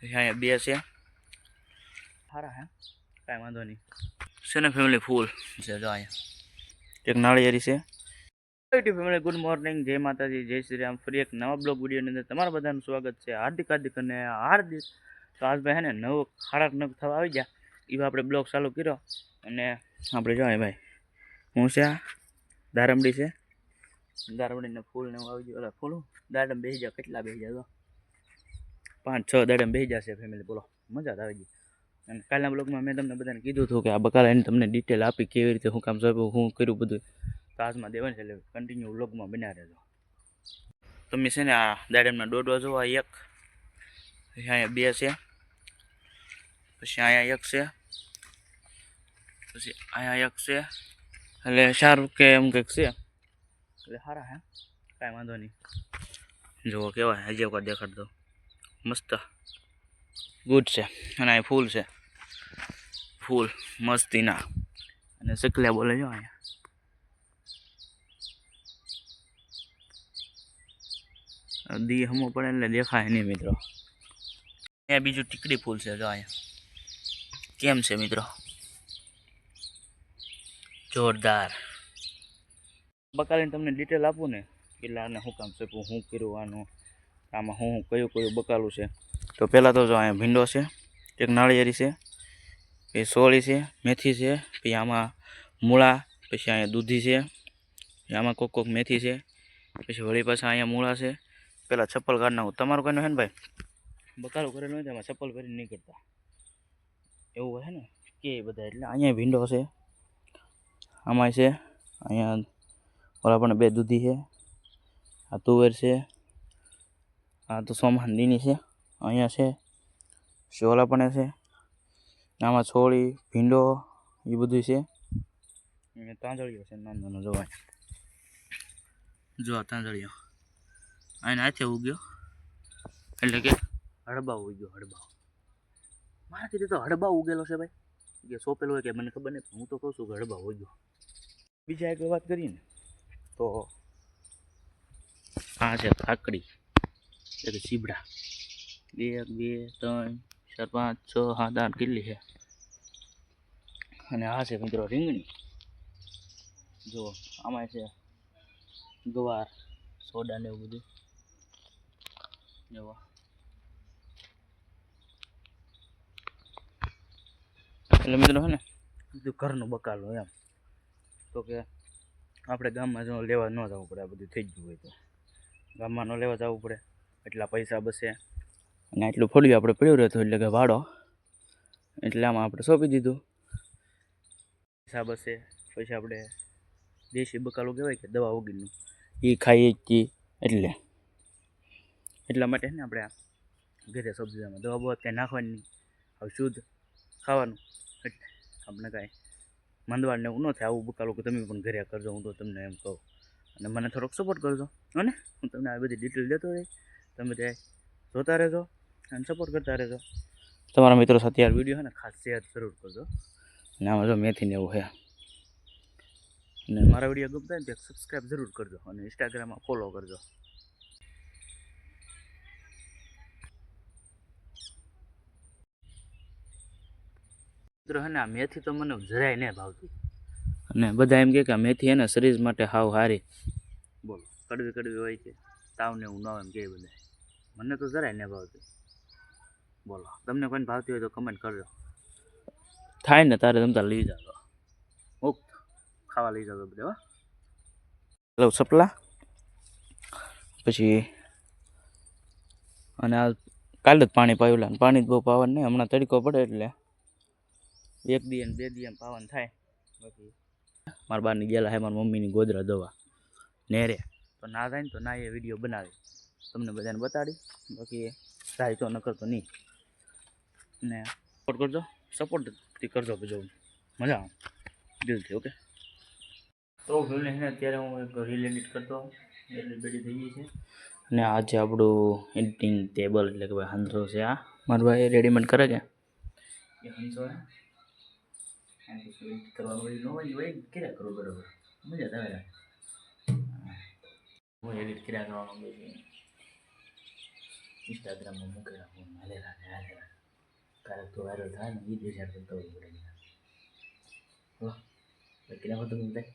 અહીંયા બે છે સારા હે કાંઈ વાંધો નહીં છે ને ફેમિલી ફૂલ છે જો અહીંયા એક નાળિયેરી છે ફેમિલી ગુડ મોર્નિંગ જય માતાજી જય શ્રી રામ ફરી એક નવા બ્લોગ વિડીયોની અંદર તમારા બધાનું સ્વાગત છે હાર્દિક અને હાર્દિક તો આજ ભાઈ હે ને નવો ખાડા નગ થવા આવી ગયા એવા આપણે બ્લોગ ચાલુ કર્યો અને આપણે જોઈએ ભાઈ હું છે આ દારમડી છે દારમડીને ફૂલ ને આવી ગયું ઓલા ફૂલ દાડમ બેસી જાય કેટલા બેસી જાય 5-6 દાડમ બેસી જશે ફેમિલી બોલો મજા આવી ગઈ અને કાલના બ્લોગમાં મેં તમને બધાને કીધું હતું કે આ બકાલાની તમને ડિટેલ આપી કેવી રીતે હું કામ જોયું હું કર્યું બધું તો આજમાં દેવાનું છે એટલે કન્ટિન્યુ બ્લોગમાં બન્યા રહેજો તમે છે ને આ દાડમના દોડવા જોવા એક અહીંયા બે છે પછી અહીંયા એક છે પછી અહીંયા એક છે એટલે સારું કે એમ કંઈક છે એટલે સારા હે કાંઈ વાંધો નહીં જુઓ કેવાય હજી એકવાર દેખાડ દો મસ્ત ગુડ છે અને અહીં ફૂલ છે ફૂલ મસ્તીના અને સકલ્યા બોલે જો અહીંયા દી હમો પડે એટલે દેખાય નહીં મિત્રો અહીંયા બીજું ટીકડી ફૂલ છે જો અહીંયા કેમ છે મિત્રો જોરદાર બકાલીને તમને ડિટેલ આપું ને કેટલા આને શું કામ શકું શું કર્યું આનું આમાં હું કયું બકાલું છે તો પહેલાં તો જો અહીંયા ભીંડો છે એક નાળિયેરી છે પછી સોળી છે મેથી છે પછી આમાં મૂળા પછી અહીંયા દૂધી છે આમાં કોક મેથી છે પછી વળી પાછા અહીંયા મૂળા છે પહેલાં ચપ્પલ કાઢ નાખું તમારું કઈ હે ને ભાઈ બકાલું કરેલું હોય એમાં ચપ્પલ પહેરીને નહીં કરતા એવું હે ને કે બધા એટલે અહીંયા ભીંડો છે આમાં છે અહીંયા ઓલા પણ બે દૂધી છે આ તુવેર છે આ તો સોમાન દીની છે અહીંયા છે શોલા પણ છે આમાં છોળી ભીંડો એ બધું છે તાંજળીઓ છે નાનો નાનો જોવાય જો તાંજળીઓ આને હાથે ઉગ્યો એટલે કે હડબાવ ઉગ્યો હડબાવ મારા કીધું તો હડબાવ ઉગેલો છે ભાઈ કે સોંપેલો હોય કે મને ખબર નહીં હું તો કહું છું કે હડબાવ ઉગ્યો બીજા એક વાત કરીએ ને તો આ છે કાકડી એટલે સીબડા 1 2 3 4 5 6 7 8 કેટલી છે અને આ છે મિત્રો રીંગણી જો આમાં છે ગવાર સોડા ને એવું બધું જો એટલે મિત્રો હે ને બધું ઘરનું બકાલું એમ તો કે આપણે ગામમાં જો લેવા ન જવું પડે આ બધું થઈ ગયું હોય તો ગામમાં ન લેવા જવું પડે એટલા પૈસા બસે અને આટલું ફળિયું આપણે પડ્યું રહેતું એટલે કે ભાડો એટલે આમાં આપણે સોંપી દીધું પૈસા બસે પછી આપણે દેશી બકાલું કહેવાય કે દવા વગરનું એ ખાઈએ જ એટલા માટે ને આપણે આ ઘરે સબ્જીમાં દવા બવા કાંઈ નાખવાની નહીં હવે શુદ્ધ ખાવાનું એટલે આપણે કાંઈ મંદવાડને એવું ન થાય આવું બકાલું કે તમે પણ ઘરે કરજો હું તો તમને એમ કહું અને મને થોડોક સપોર્ટ કરજો અને હું તમને આ બધી ડિટેલ દેતો રહી તમે ત્યાં જોતા રહેજો અને સપોર્ટ કરતા રહેજો તમારા મિત્રો સાથે યાર વિડીયો છે ને ખાસ શેર જરૂર કરજો અને આમાં જો મેથીને એવું છે અને મારા વિડીયો ગમતા હોય ને ત્યાં સબસ્ક્રાઈબ જરૂર કરજો અને ઇન્સ્ટાગ્રામમાં ફોલો કરજો મિત્રો હે ને આ મેથી તો મને જરાય નહીં ભાવતી અને બધા એમ કહે કે આ મેથી હે ને શરીર માટે હાવ સારી બોલો કડવી હોય છે તાવને એવું ન હોય એમ કહે બધા મને તો જરાય નહીં ભાવતી બોલો તમને કોઈને ભાવતી હોય તો કમેન્ટ કરજો થાય ને તારે તમતા લઈ જાજો ઓકે ખાવા લઈ જાજો બધા હેલો સપલા પછી અને આ કાલે જ પાણી પાયું પાણી જ બહુ પાવાનું નહીં હમણાં તડકો પડે એટલે 1 દી અને 2 દી એમ પાવાનું થાય બાકી મારા બારની ગયેલા હે મારા મમ્મીની ગોદરા દવા નેરે તો ના થાય ને તો ના એ વિડીયો બનાવી તમને બધાને બતાડી બાકી થાય તો ન કરતો નહીં ને સપોર્ટ કરજો સપોર્ટથી કરજો બધું મજા આવે દિલથી ઓકે તો ભૂલને છે ને અત્યારે હું એક રીલ એડિટ કરતો એટલે બેડી થઈ ગઈ છે અને આજે આપણું એડિટિંગ ટેબલ એટલે કે ભાઈ હંસો છે આ મારા ભાઈ રેડીમેડ કરે કે એ હંસો હે એડિટ કરવાનું હોય કર્યા કરો બરાબર મજા જ આવે હું એડિટ કર્યા કરવાનું ઇન્સ્ટાગ્રામમાં મૂકેલા હું હાલે ક્યારેક તો વાયરલ થાય ને એ જ વિચાર કરતો હોય બધા. હલો, બાકી ના હોતું ગમતા